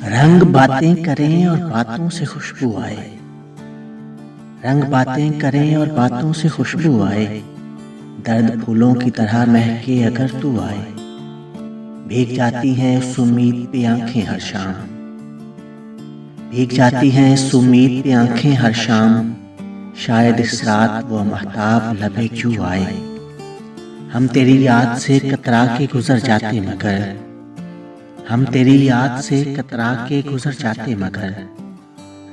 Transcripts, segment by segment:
رنگ باتیں کریں اور باتوں سے خوشبو آئے، رنگ باتیں کریں اور باتوں سے خوشبو آئے، درد پھولوں کی طرح مہکے اگر تو آئے، بھیگ جاتی ہیں اس امید پہ آنکھیں ہر شام، بھیگ جاتی ہیں اس امید پہ آنکھیں ہر شام، شاید اس رات وہ مہتاب لبے کیوں آئے، ہم تیری یاد سے کترا کے گزر جاتے مگر، ہم تیری یاد سے کترا کے گزر جاتے مگر،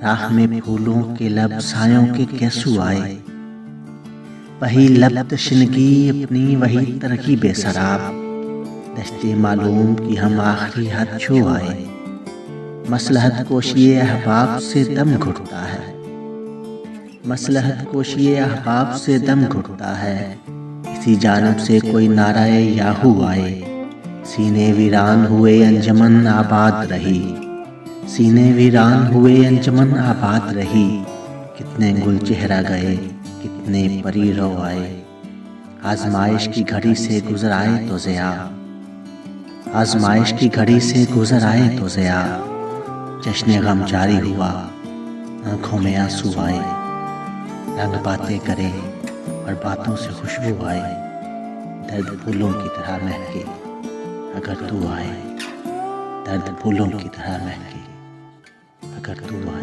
راہ میں پھولوں کے لب سایوں کے کیسو آئے، وہی لب تشنگی اپنی وہی ترغیب سراب، دشتے معلوم کی ہم آخری حد چھو آئے، مصلحت کوشی احباب سے دم گھٹتا ہے، مصلحت کوشی احباب سے دم گھٹتا ہے، کسی جانب سے کوئی نعرہ یاہو آئے، سینے ویران ہوئے انجمن آباد رہی، سینے ویران ہوئے انجمن آباد رہی، کتنے گل چہرہ گئے کتنے پری رو آئے، آزمائش کی گھڑی سے گزر آئے تو ضیاء، آزمائش کی گھڑی سے گزر آئے تو ضیاء، جشن غم جاری ہوا آنکھوں میں آنسو آئے، رنگ باتیں کرے اور باتوں سے خوشبو آئے، درد پھولوں کی طرح مہکے اگر تو آئے، درد پھولوں کی طرح مہکے اگر تو آئے۔